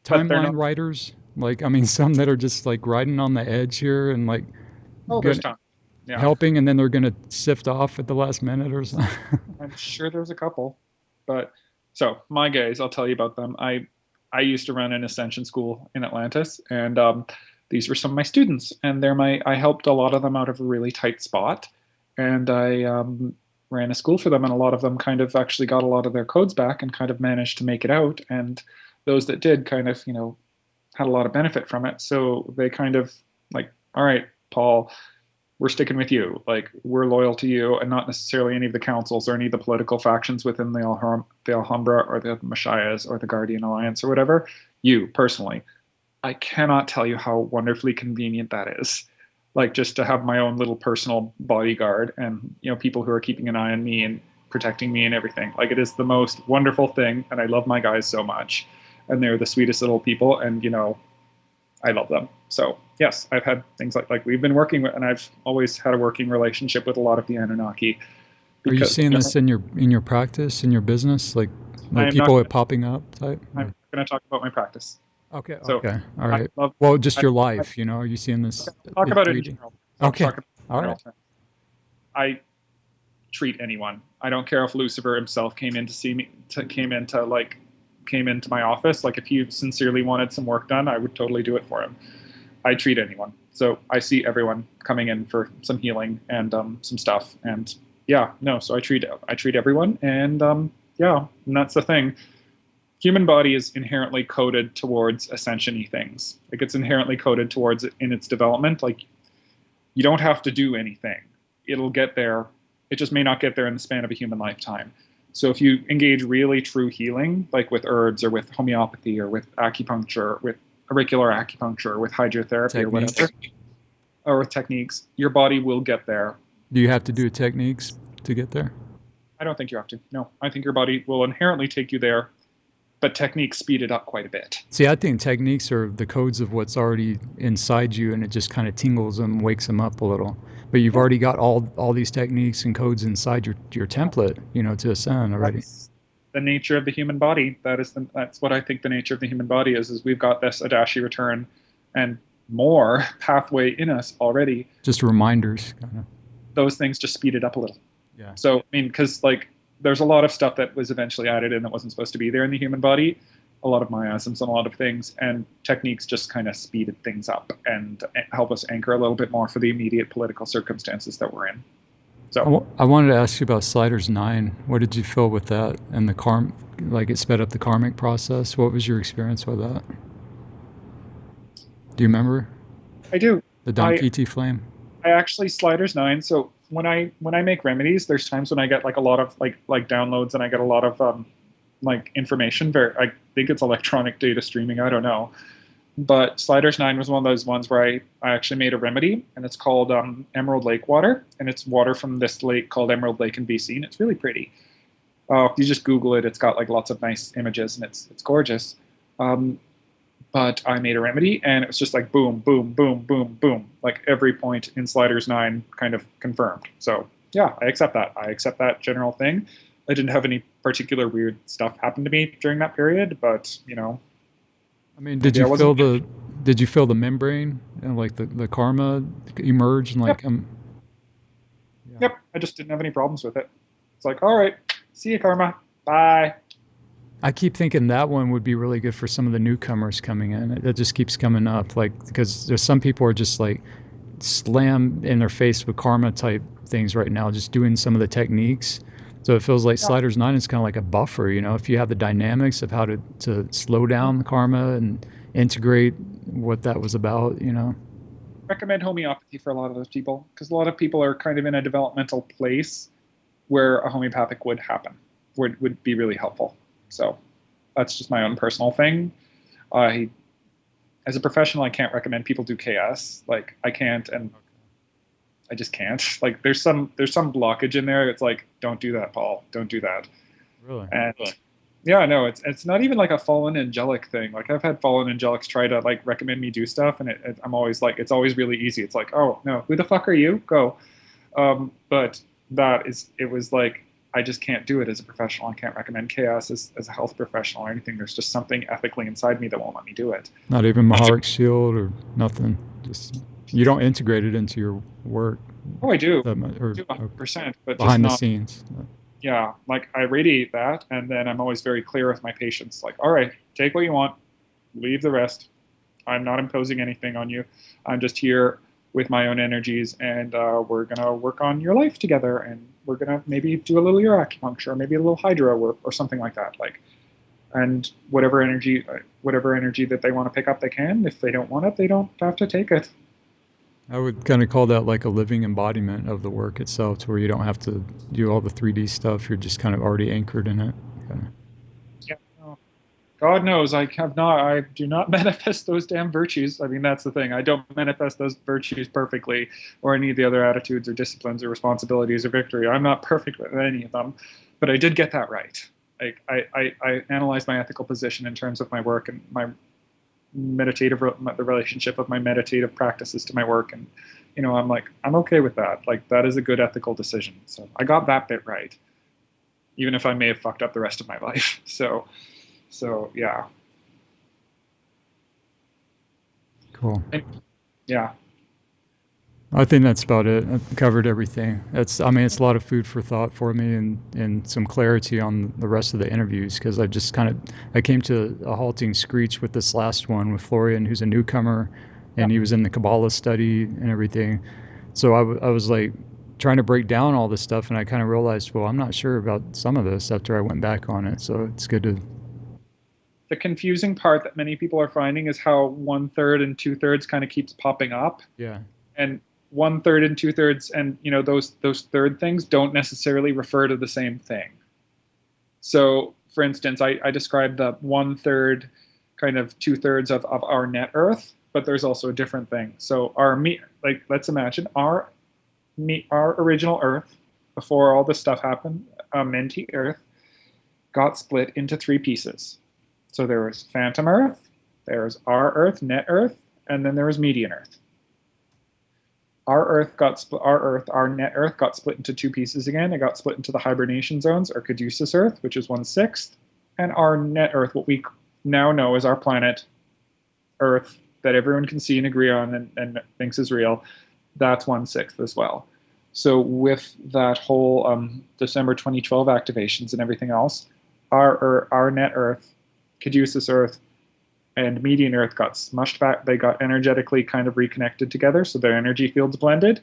timeline writers? Like, I mean, some that are just like riding on the edge here and like there's time. Yeah. Helping, and then they're going to sift off at the last minute or something. I'm sure there's a couple, but so my guys, I'll tell you about them. I used to run an Ascension school in Atlantis, and these were some of my students, and I helped a lot of them out of a really tight spot, and I ran a school for them, and a lot of them kind of actually got a lot of their codes back and kind of managed to make it out, and those that did kind of had a lot of benefit from it. So they kind of like, all right, Paul, we're sticking with you. Like, we're loyal to you, and not necessarily any of the councils or any of the political factions within the Alhambra or the Messiahs or the Guardian Alliance or whatever. You personally. I cannot tell you how wonderfully convenient that is. Like, just to have my own little personal bodyguard and, people who are keeping an eye on me and protecting me and everything. Like, it is the most wonderful thing, and I love my guys so much. And they're the sweetest little people, and, I love them. So, yes, I've had things like we've been working with, and I've always had a working relationship with a lot of the Anunnaki. Are you seeing this in your practice, in your business, like people are popping up type? I'm going to talk about my practice. Okay. So okay. All right. Well, just your life, are you seeing this? Talk about it in general. Okay. All right. I treat anyone. I don't care if Lucifer himself came in to see me, came into my office. Like, if he sincerely wanted some work done, I would totally do it for him. I treat anyone. So I see everyone coming in for some healing and some stuff. And so I treat everyone. And and that's the thing. Human body is inherently coded towards ascension-y things. Like, it's inherently coded towards it in its development. Like, you don't have to do anything. It'll get there. It just may not get there in the span of a human lifetime. So if you engage really true healing, like with herbs or with homeopathy or with acupuncture, with auricular acupuncture, with hydrotherapy or whatever, or with techniques, your body will get there. Do you have to do techniques to get there? I don't think you have to. No, I think your body will inherently take you there, but techniques speed it up quite a bit. See, I think techniques are the codes of what's already inside you, and it just kind of tingles them, wakes them up a little. But you've already got all these techniques and codes inside your template, to ascend already. That's the nature of the human body. That's what I think the nature of the human body is we've got this Adashi return and more pathway in us already. Just reminders, kind of. Those things just speed it up a little. Yeah. So, I mean, because there's a lot of stuff that was eventually added in that wasn't supposed to be there in the human body, a lot of miasms and a lot of things, and techniques just kind of speeded things up and help us anchor a little bit more for the immediate political circumstances that we're in. So I wanted to ask you about Sliders 9. What did you feel with that and the it sped up the karmic process? What was your experience with that? Do you remember? I do. The Don PT flame? I actually, Sliders 9, so when I make remedies, there's times when I get a lot of like downloads, and I get a lot of information. I think it's electronic data streaming. I don't know. But Sliders 9 was one of those ones where I actually made a remedy, and it's called Emerald Lake water, and it's water from this lake called Emerald Lake in BC, and it's really pretty. If you just Google it, it's got lots of nice images, and it's gorgeous. But I made a remedy, and it was just boom, boom, boom, boom, boom. Every point in Sliders 9 kind of confirmed. So yeah, I accept that. I accept that general thing. I didn't have any particular weird stuff happen to me during that period, but I mean, did you feel the membrane and the karma emerge and Yep. Yep. I just didn't have any problems with it. It's all right, see you, karma. Bye. I keep thinking that one would be really good for some of the newcomers coming in. It just keeps coming up, like, because there's some people are just like slam in their face with karma type things right now, just doing some of the techniques. So it feels like Yeah. Sliders 9 is kind of like a buffer, if you have the dynamics of how to slow down the karma and integrate what that was about. Recommend homeopathy for a lot of those people, because a lot of people are kind of in a developmental place where a homeopathic would be really helpful. So that's just my own personal thing. As a professional, I can't recommend people do KS. Like, I can't, and I just can't. Like, there's some blockage in there. It's like, don't do that, Paul. Don't do that. Really? And yeah, no, it's not even like a fallen angelic thing. Like, I've had fallen angelics try to like recommend me do stuff, and I'm always like, it's always really easy. It's like, oh no, who the fuck are you? Go. But it was like, I just can't do it as a professional. I can't recommend chaos as a health professional or anything. There's just something ethically inside me that won't let me do it. Not even Maharik Shield or nothing. Just you don't integrate it into your work. Oh, I do. Or 100%, but behind just the scenes. Yeah, like I radiate that, and then I'm always very clear with my patients. Like, all right, take what you want, leave the rest. I'm not imposing anything on you. I'm just here with my own energies, and we're gonna work on your life together, and we're gonna maybe do a little ear acupuncture, maybe a little hydro work, or something like that. Like, and whatever energy that they want to pick up, they can. If they don't want it, they don't have to take it. I would kind of call that like a living embodiment of the work itself, to where you don't have to do all the 3D stuff. You're just kind of already anchored in it. Yeah. No. God knows I do not manifest those damn virtues. I mean, that's the thing. I don't manifest those virtues perfectly, or any of the other attitudes or disciplines or responsibilities or victory. I'm not perfect with any of them, but I did get that right. Like, I analyzed my ethical position in terms of my work and the relationship of my meditative practices to my work, and I'm like, I'm okay with that. Like, that is a good ethical decision. So I got that bit right, even if I may have fucked up the rest of my life. So yeah. Cool. And, yeah. I think that's about it. I've covered everything. It's a lot of food for thought for me, and some clarity on the rest of the interviews, because I came to a halting screech with this last one with Florian, who's a newcomer, and he was in the Kabbalah study and everything. So I was like trying to break down all this stuff, and I kind of realized, well, I'm not sure about some of this after I went back on it. So it's good to. The confusing part that many people are finding is how 1/3 and 2/3 kind of keeps popping up. Yeah. And 1/3 and 2/3, and those third things don't necessarily refer to the same thing. So, for instance, I described the 1/3, kind of 2/3 of our net Earth, but there's also a different thing. So let's imagine our original Earth, before all this stuff happened, Menti Earth, got split into 3 pieces. So there was Phantom Earth, there was our Earth, net Earth, and then there was Median Earth. Our net Earth got split into 2 pieces again. It got split into the hibernation zones, or Caduceus Earth, which is 1/6, and our net Earth, what we now know as our planet Earth, that everyone can see and agree on and thinks is real, that's 1/6 as well. So with that whole December 2012 activations and everything else, our net Earth, Caduceus Earth, and Median Earth got smushed back. They got energetically kind of reconnected together, so their energy fields blended,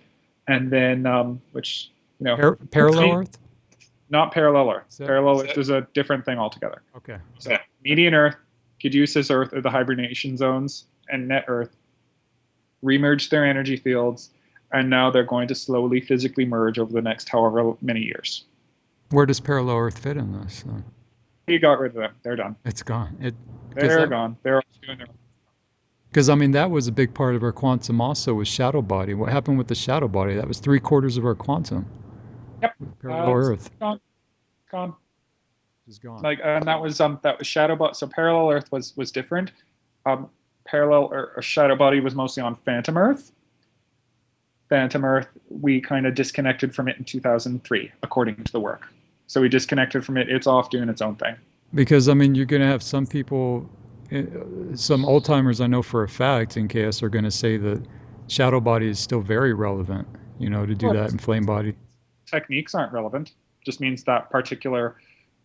and then parallel Earth? Not parallel Earth. Parallel Earth is a different thing altogether. Okay. So Median Earth, Caduceus Earth are the hibernation zones, and net Earth remerged their energy fields, and now they're going to slowly physically merge over the next however many years. Where does parallel Earth fit in this? You got rid of them. They're done. It's gone. They're gone. They're doing their. Because that was a big part of our quantum also, was shadow body. What happened with the shadow body? That was 3/4 of our quantum. Yep. Parallel Earth. Gone. Is gone. And that was shadow body. So parallel Earth was different. Parallel or shadow body was mostly on Phantom Earth. Phantom Earth, we kind of disconnected from it in 2003, according to the work. So we disconnected from it. It's off doing its own thing. Because, you're going to have some people, some old timers I know for a fact in KS are going to say that shadow body is still very relevant, to do that in flame body. Techniques aren't relevant. Just means that particular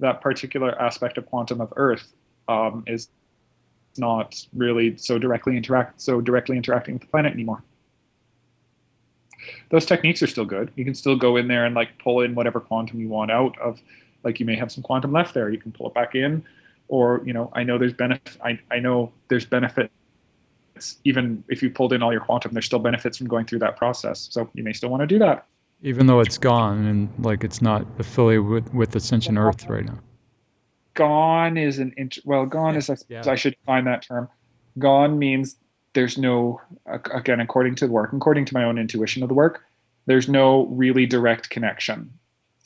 that particular aspect of quantum of Earth is not really so directly interacting with the planet anymore. Those techniques are still good. You can still go in there and like pull in whatever quantum you want out of, like you may have some quantum left there. You can pull it back in, or I know there's benefit. I know there's benefits even if you pulled in all your quantum. There's still benefits from going through that process. So you may still want to do that, even though it's gone and like it's not affiliated with Ascension Earth right now. Gone is gone is I should define that term. Gone means there's no, again, according to my own intuition of the work, there's no really direct connection.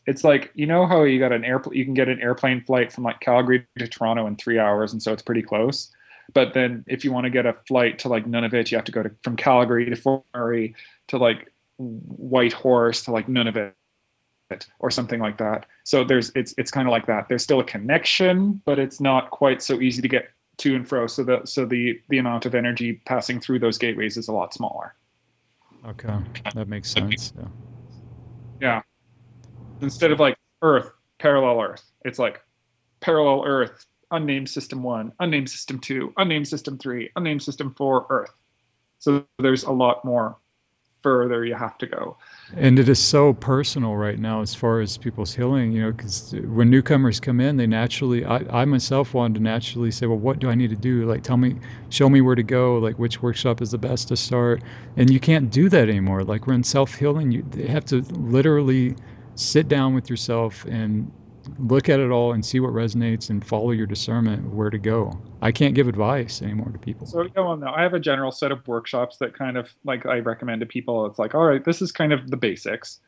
It's like, how you can get an airplane flight from like Calgary to Toronto in 3 hours, and so it's pretty close. But then if you want to get a flight to like Nunavut, you have to go from Calgary to Fort McMurray to like Whitehorse to like Nunavut or something like that. So it's kind of like that. There's still a connection, but it's not quite so easy to get to and fro. So the amount of energy passing through those gateways is a lot smaller. Okay, that makes sense. Yeah. Instead of like Earth, parallel Earth, it's like parallel Earth, unnamed system 1, unnamed system 2, unnamed system 3, unnamed system 4, Earth. So there's a lot more further you have to go. And it is so personal right now as far as people's healing, because when newcomers come in, they naturally, I myself wanted to naturally say, well, what do I need to do? Like, show me where to go, like which workshop is the best to start. And you can't do that anymore. Like, we're in self-healing, you have to literally sit down with yourself and look at it all and see what resonates and follow your discernment where to go. I can't give advice anymore to people. So no, I have a general set of workshops that kind of like I recommend to people. It's like, all right, this is kind of the basics.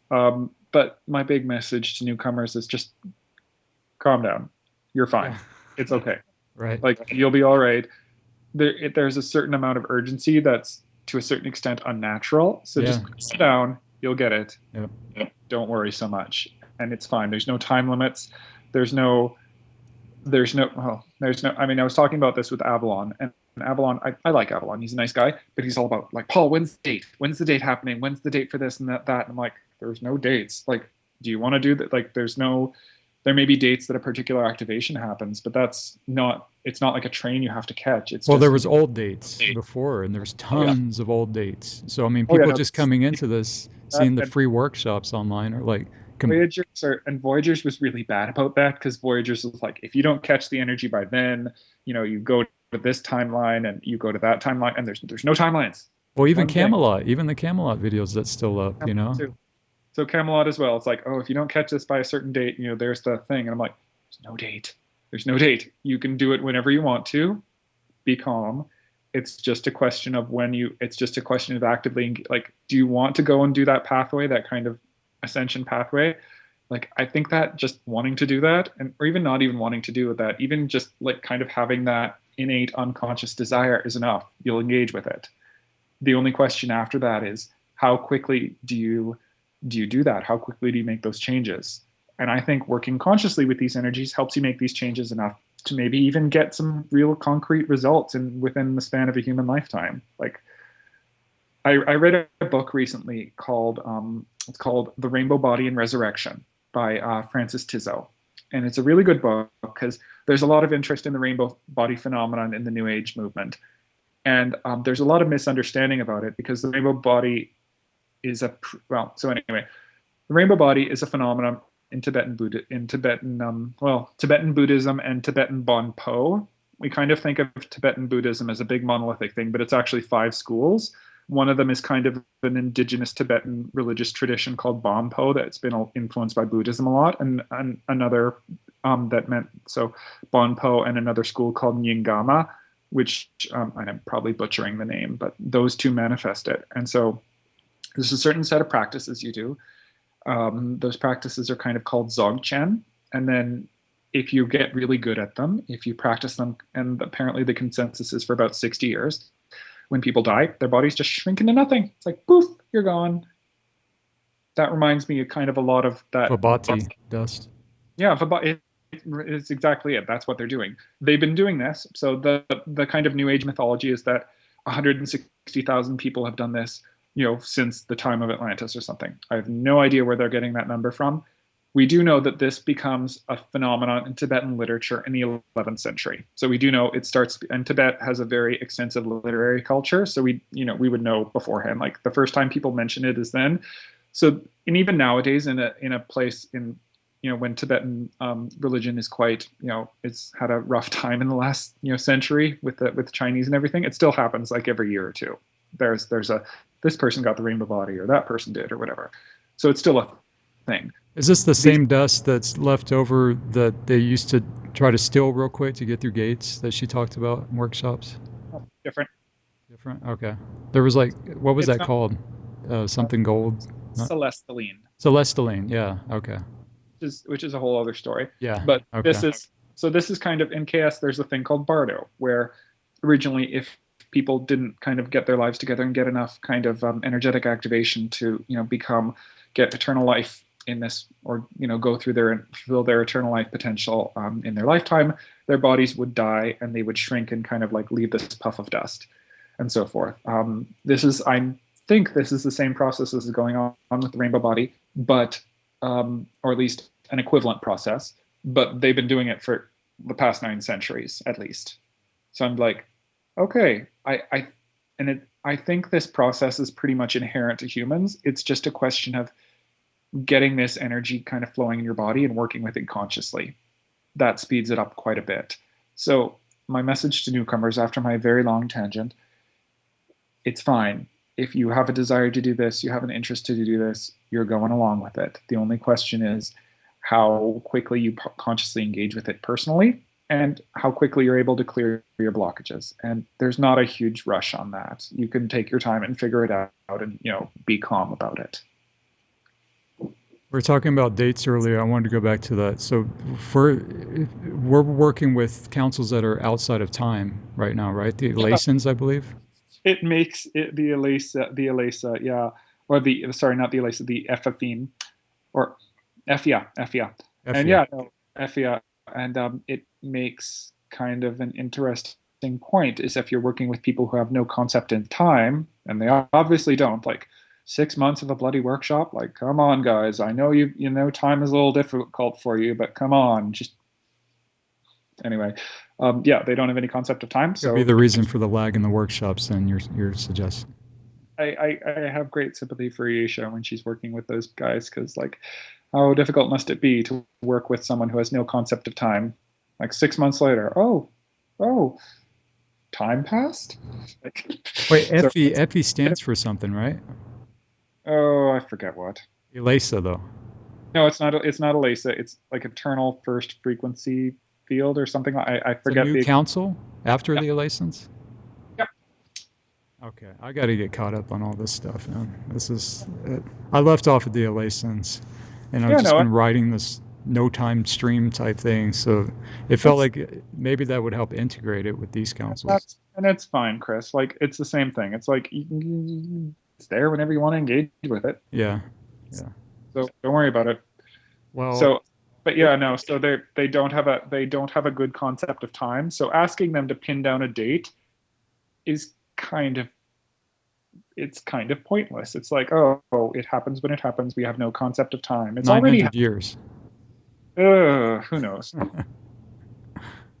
But my big message to newcomers is just calm down. You're fine. It's okay. Right. Like, you'll be all right. There's a certain amount of urgency that's to a certain extent unnatural. So just sit down. You'll get it. Yep. Don't worry so much. And it's fine. There's no time limits. I mean, I was talking about this with Avalon, and Avalon, I like Avalon. He's a nice guy, but he's all about like, Paul, when's the date? When's the date happening? When's the date for this and that? And I'm like, there's no dates. Like, do you want to do that? Like, there may be dates that a particular activation happens, but it's not like a train you have to catch. There was old dates before, and there's tons of old dates. So, I mean, people just coming into this, seeing the free workshops online are like, Voyagers was really bad about that, because Voyagers was like, if you don't catch the energy by then, you go to this timeline and you go to that timeline, and there's no timelines. Well, even Camelot, even the Camelot videos that's still up, Too. So Camelot as well. It's like, oh, if you don't catch this by a certain date, there's the thing. And I'm like, there's no date. There's no date. You can do it whenever you want to. Be calm. It's just a question of actively, like, do you want to go and do that pathway, that kind of ascension pathway? Like, I think that just wanting to do that, or even not even wanting to do that, even just like kind of having that innate unconscious desire is enough. You'll engage with it. The only question after that is, how quickly do you do that? How quickly do you make those changes? And I think working consciously with these energies helps you make these changes enough to maybe even get some real concrete results within the span of a human lifetime. Like, I read a book recently called it's called The Rainbow Body and Resurrection by Francis Tizzo. And it's a really good book because there's a lot of interest in the rainbow body phenomenon in the New Age movement. And there's a lot of misunderstanding about it, because the rainbow body is the rainbow body is a phenomenon in Tibetan Buddhism and Tibetan Bon Po. We kind of think of Tibetan Buddhism as a big monolithic thing, but it's actually 5 schools. One of them is kind of an indigenous Tibetan religious tradition called Bon Po that's been influenced by Buddhism a lot, and another Bon Po, and another school called Nyingama, which I'm probably butchering the name, but those two manifest it. And so there's a certain set of practices you do. Those practices are kind of called Dzogchen, and then if you get really good at them, if you practice them, and apparently the consensus is for about 60 years, when people die, their bodies just shrink into nothing. It's like, poof, you're gone. That reminds me of kind of a lot of that. Vibhati dust. Yeah, it's exactly it. That's what they're doing. They've been doing this. So the kind of New Age mythology is that 160,000 people have done this, since the time of Atlantis or something. I have no idea where they're getting that number from. We do know that this becomes a phenomenon in Tibetan literature in the 11th century. So we do know it starts, and Tibet has a very extensive literary culture. So we would know beforehand. Like the first time people mention it is then. So, and even nowadays, in a place in, when Tibetan religion is quite, it's had a rough time in the last century with the Chinese and everything. It still happens like every year or two. There's this person got the rainbow body, or that person did, or whatever. So it's still a thing. Is this the same dust that's left over that they used to try to steal real quick to get through gates that she talked about in workshops? Different. Okay. There was what was that called? Something gold. Celestaline. Celestaline. Yeah. Okay. Which is a whole other story. Yeah. But okay. This is kind of in KS. There's a thing called Bardo, where originally, if people didn't kind of get their lives together and get enough kind of energetic activation to get eternal life in this, or go through fulfill their eternal life potential in their lifetime, their bodies would die and they would shrink and kind of leave this puff of dust and so forth. I think this is the same process as is going on with the rainbow body, but or at least an equivalent process, but they've been doing it for the past 9 centuries at least. So I'm like, okay, I think this process is pretty much inherent to humans. It's just a question of getting this energy kind of flowing in your body and working with it consciously. That speeds it up quite a bit. So my message to newcomers after my very long tangent, it's fine. If you have a desire to do this, you have an interest to do this, you're going along with it. The only question is how quickly you consciously engage with it personally, and how quickly you're able to clear your blockages. And there's not a huge rush on that. You can take your time and figure it out and, be calm about it. We were talking about dates earlier. I wanted to go back to that. So we're working with councils that are outside of time right now, right? The Elaisans, I believe. It makes it the Elaisa, yeah. Or the Ephafine, or Ephia. And Ephia. And it makes kind of an interesting point is if you're working with people who have no concept in time, and they obviously don't, 6 months of a bloody workshop, come on, guys. I know you know time is a little difficult for you, but come on, just anyway. They don't have any concept of time. So could be the reason for the lag in the workshops. Then you're suggesting. I have great sympathy for Aisha when she's working with those guys, because how difficult must it be to work with someone who has no concept of time? 6 months later, oh, time passed. Wait, Effie stands for something, right? Oh, I forget what. Elaisa, though. No, it's not. It's not Elaisa. It's eternal first frequency field or something. I forget. The new council after the Elaisans. Yeah. Okay, I got to get caught up on all this stuff, man. This is. I left off at the Elaisans, and I've just been writing this no time stream type thing. So it felt like maybe that would help integrate it with these councils. And it's fine, Chris. It's the same thing. It's it's there whenever you want to engage with it. Yeah. So don't worry about it. Well. So, but yeah, no. So they don't have a good concept of time. So asking them to pin down a date is kind of pointless. It's it happens when it happens. We have no concept of time. It's 900 already years. Who knows?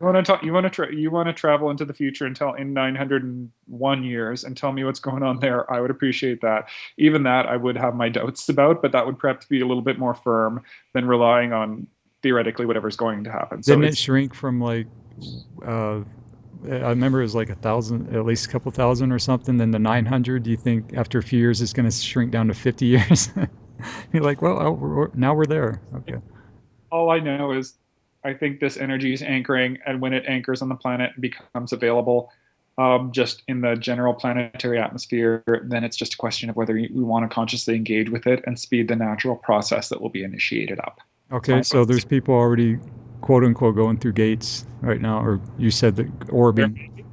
You want to travel into the future in 901 years and tell me what's going on there? I would appreciate that. Even that I would have my doubts about, but that would perhaps be a little bit more firm than relying on theoretically whatever's going to happen. Didn't it shrink from I remember it was 1,000, at least a couple thousand or something, then the 900? Do you think after a few years it's going to shrink down to 50 years? You're now we're there. Okay. All I know is I think this energy is anchoring, and when it anchors on the planet and becomes available just in the general planetary atmosphere, then it's just a question of whether we want to consciously engage with it and speed the natural process that will be initiated up. Okay, so there's people already, quote unquote, going through gates right now, or you said that orbiting.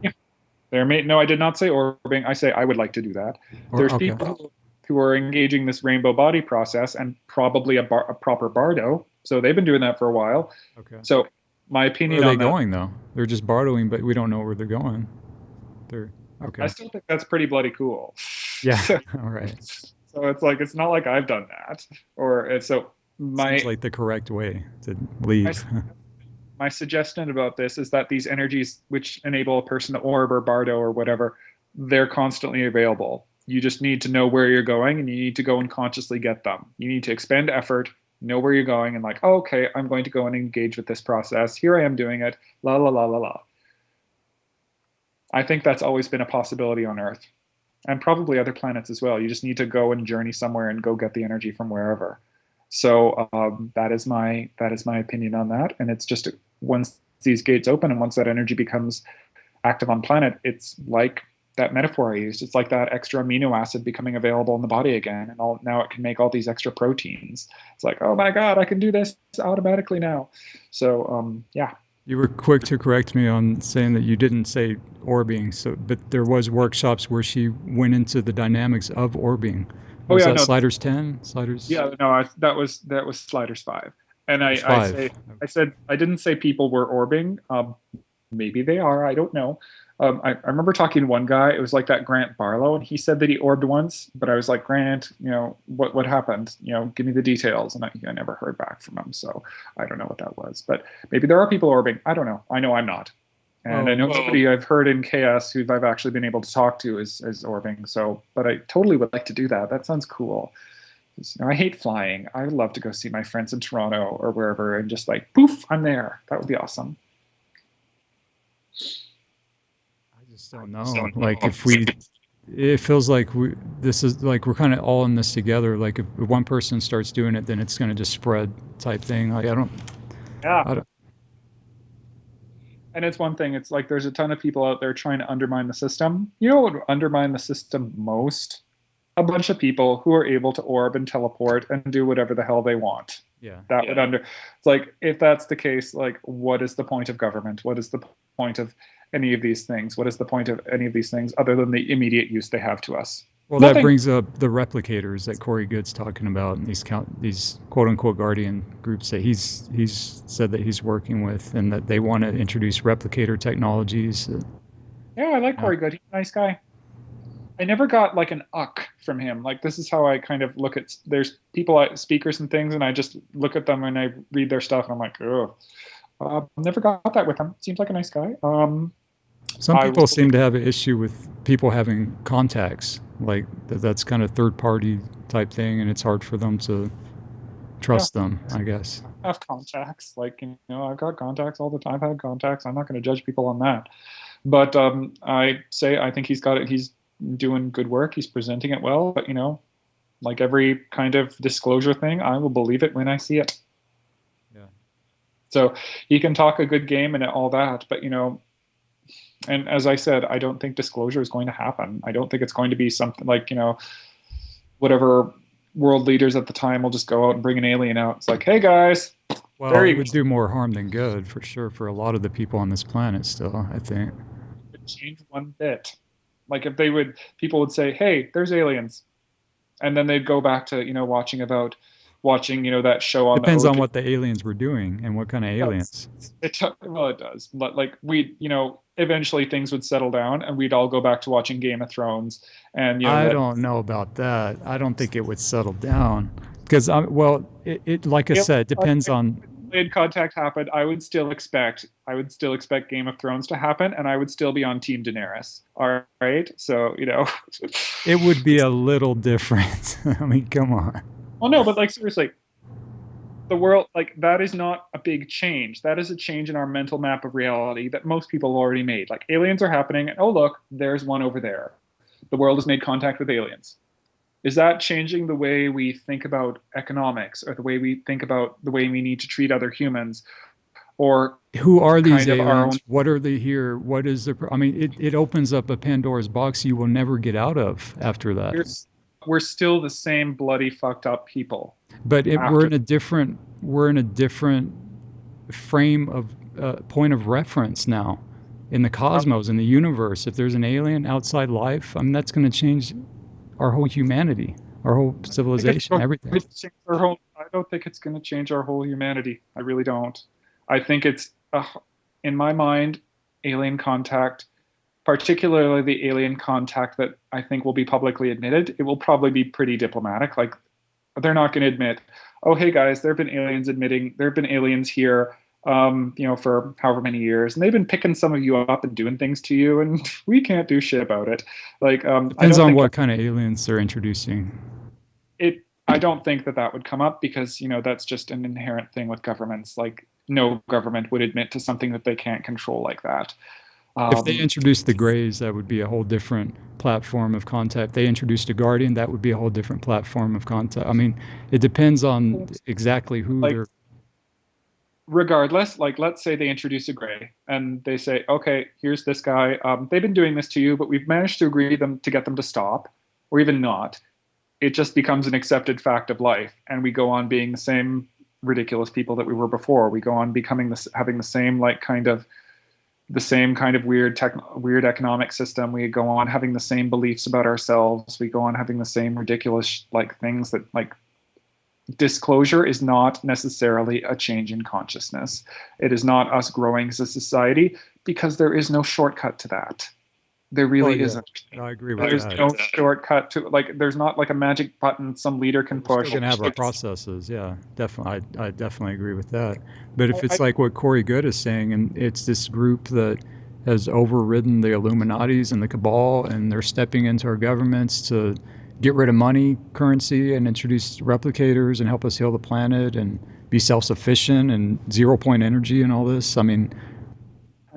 No, I did not say orbiting. I say I would like to do that. There's people who are engaging this rainbow body process, and probably a proper bardo. So they've been doing that for a while. Okay. So my opinion on that. Where are they going, though? They're just bardoing, but we don't know where they're going. Okay. I still think that's pretty bloody cool. Yeah. All right. So it's not like I've done that. Seems My like the correct way to my leave. my suggestion about this is that these energies which enable a person to orb or bardo or whatever, they're constantly available. You just need to know where you're going, and you need to go and consciously get them. You need to expend effort, know where you're going, and like, oh, okay, I'm going to go and engage with this process. Here I am doing it. La la la la la. I think that's always been a possibility on Earth, and probably other planets as well. You just need to go and journey somewhere and go get the energy from wherever. So that is my opinion on that. And it's just once these gates open and once that energy becomes active on planet, it's like that metaphor I used. It's like that extra amino acid becoming available in the body again, and now it can make all these extra proteins. It's like, oh my God, I can do this automatically now. So yeah. You were quick to correct me on saying that you didn't say orbing, but there was workshops where she went into the dynamics of orbing. Oh Was yeah, that no, Sliders 10? Sliders? yeah, no, that was Sliders 5, and Sliders I 5. say I said I didn't say people were orbing. Maybe they are. I don't know. I remember talking to one guy. It was like that Grant Barlow, and he said that he orbed once. But I was like, Grant, what happened? Give me the details. And I never heard back from him, so I don't know what that was. But maybe there are people orbing. I don't know. I know I'm not. And I know somebody I've heard in Chaos who I've actually been able to talk to is orbiting. So, but I totally would like to do that. That sounds cool. I hate flying. I would love to go see my friends in Toronto or wherever and just like, poof, I'm there. That would be awesome. I just don't know. Like it feels like this is like we're kind of all in this together. Like if one person starts doing it, then it's going to just spread type thing. Like Yeah. I don't. And it's one thing. It's like there's a ton of people out there trying to undermine the system. You know what would undermine the system most? A bunch of people who are able to orb and teleport and do whatever the hell they want. Yeah. It's like, if that's the case, like, what is the point of government? What is the point of any of these things? What is the point of any of these things other than the immediate use they have to us? Well, that brings up the replicators that Corey Good's talking about, and these quote unquote guardian groups that he's said that he's working with, and that they want to introduce replicator technologies. Yeah, I like Corey Good. He's a nice guy. I never got like an from him. Like, this is how I kind of look at. There's people, speakers and things, and I just look at them and I read their stuff, and I'm like, oh, never got that with him. Seems like a nice guy. Some people seem to have an issue with people having contacts, like that's kind of third party type thing, and it's hard for them to trust them, I guess. I have contacts, like, I've got contacts all the time. I've had contacts. I'm not going to judge people on that. But I think he's got it. He's doing good work. He's presenting it well. But, like every kind of disclosure thing, I will believe it when I see it. Yeah. So he can talk a good game and all that, but, and as I said, I don't think disclosure is going to happen. I don't think it's going to be something like, whatever world leaders at the time will just go out and bring an alien out. It's like, hey guys. Well, it would do more harm than good for sure for a lot of the people on this planet still, I think. It would change one bit. Like if people would say, hey, there's aliens. And then they'd go back to, watching, that show on Depends on what the aliens were doing and what kind of aliens. It does. But like eventually things would settle down and we'd all go back to watching Game of Thrones. And I don't know about that. I don't think it would settle down because it like I said, depends on. If contact happened, I would still expect Game of Thrones to happen, and I would still be on Team Daenerys. All right, so it would be a little different. I mean, come on. Well, no, but like seriously, the world, like, that is not a big change. That is a change in our mental map of reality that most people have already made. Like, aliens are happening, and oh look, there's one over there. The world has made contact with aliens. Is that changing the way we think about economics, or the way we think about the way we need to treat other humans? Or who are these aliens? What are they here? What is the? I mean, it opens up a Pandora's box you will never get out of after that. We're still the same bloody fucked up people. But we're in a different frame of point of reference now in the cosmos, in the universe. If there's an alien outside life, I mean, that's going to change our whole humanity, our whole civilization, everything. I don't think it's going to change our whole humanity. I really don't. I think it's, in my mind, alien contact, particularly the alien contact that I think will be publicly admitted, it will probably be pretty diplomatic. Like, they're not going to admit, oh, hey guys, there have been aliens here, for however many years, and they've been picking some of you up and doing things to you, and we can't do shit about it. Like, Depends on what kind of aliens they're introducing. I don't think that would come up, because, that's just an inherent thing with governments. Like, no government would admit to something that they can't control like that. If they introduced the Greys, that would be a whole different platform of contact. If they introduced a Guardian, that would be a whole different platform of contact. I mean, it depends on exactly who they're... Regardless, like, let's say they introduce a Grey, and they say, okay, here's this guy. They've been doing this to you, but we've managed to get them to stop, or even not. It just becomes an accepted fact of life, and we go on being the same ridiculous people that we were before. We go on becoming having the same kind of weird economic system. We go on having the same beliefs about ourselves. We go on having the same ridiculous things that, like, disclosure is not necessarily a change in consciousness. It is not us growing as a society, because there is no shortcut to that. There really isn't. I agree with There's that. no shortcut to, like, there's not like a magic button some leader can push. We're still gonna have our processes, yeah, definitely. I definitely agree with that. But if it's like what Corey Good is saying, and it's this group that has overridden the Illuminatis and the Cabal, and they're stepping into our governments to get rid of money, currency, and introduce replicators and help us heal the planet and be self-sufficient and 0-point energy and all this. I mean,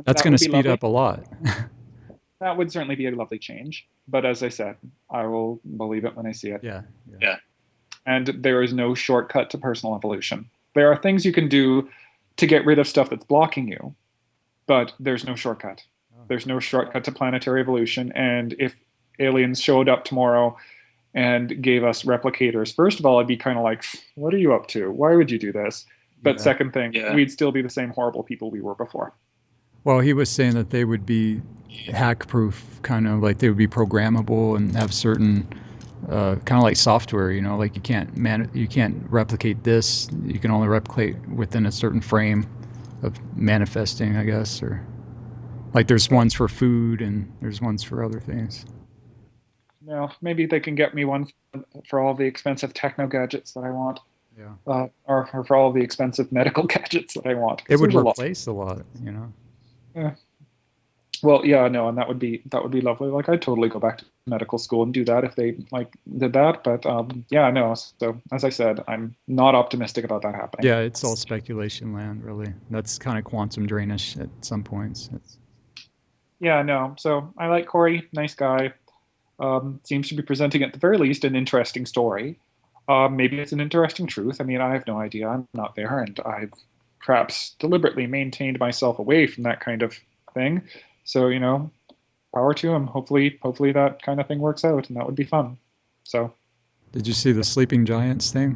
that's going to speed up a lot. That would certainly be a lovely change. But as I said, I will believe it when I see it. Yeah. And there is no shortcut to personal evolution. There are things you can do to get rid of stuff that's blocking you, but there's no shortcut. There's no shortcut to planetary evolution. And if aliens showed up tomorrow and gave us replicators, first of all, I'd be kind of like, what are you up to? Why would you do this? But second thing, we'd still be the same horrible people we were before. Well, he was saying that they would be hack-proof, kind of like they would be programmable and have certain kind of like software, like you can't replicate this. You can only replicate within a certain frame of manifesting, I guess, or like there's ones for food and there's ones for other things. Well, maybe they can get me one for all the expensive techno gadgets that I want. Yeah. Or for all the expensive medical gadgets that I want. It would replace a lot. Yeah. Well, yeah, no, and that would be lovely. Like, I'd totally go back to medical school and do that if they did that. But yeah, no. So as I said, I'm not optimistic about that happening. Yeah, it's all speculation land, really. That's kind of quantum drainish at some points. Yeah, no. So I like Corey, nice guy. Seems to be presenting at the very least an interesting story. Maybe it's an interesting truth. I mean, I have no idea. I'm not there, and I've perhaps deliberately maintained myself away from that kind of thing. So, power to him. Hopefully that kind of thing works out, and that would be fun. So, did you see the sleeping giants thing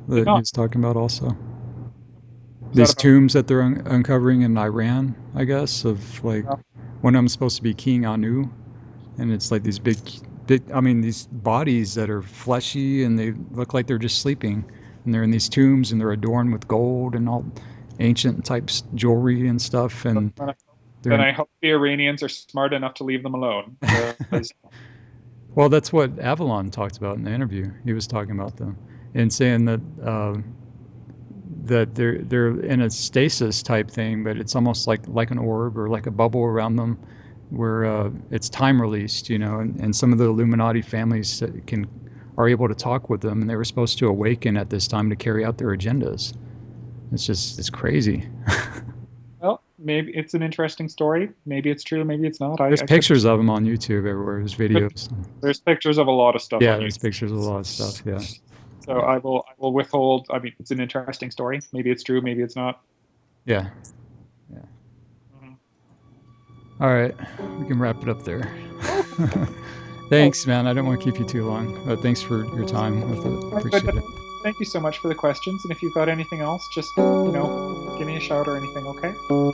that he was talking about also? These tombs that they're uncovering in Iran, I guess, of like one of them's supposed to be King Anu, and it's like these big, these bodies that are fleshy and they look like they're just sleeping, and they're in these tombs and they're adorned with gold and all ancient types jewelry and stuff. And I hope the Iranians are smart enough to leave them alone. Well, that's what Avalon talked about in the interview. He was talking about them and saying that that they're in a stasis type thing, but it's almost like an orb or like a bubble around them, where it's time released, and some of the Illuminati families are able to talk with them, and they were supposed to awaken at this time to carry out their agendas. It's crazy. Well, maybe it's an interesting story. Maybe it's true. Maybe it's not. There's pictures of them on YouTube everywhere. There's videos. There's pictures of a lot of stuff. Yeah, there's pictures of a lot of stuff. Yeah. So I will withhold. I mean, it's an interesting story. Maybe it's true. Maybe it's not. Yeah. Yeah. Mm-hmm. All right, we can wrap it up there. Thanks, man. I don't want to keep you too long, but thanks for your time with it. Appreciate it. Thank you so much for the questions. And if you've got anything else, just, give me a shout or anything, okay? All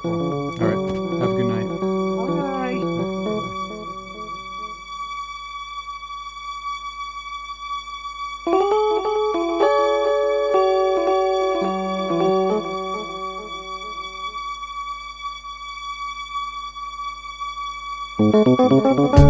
right. Have a good night. Bye.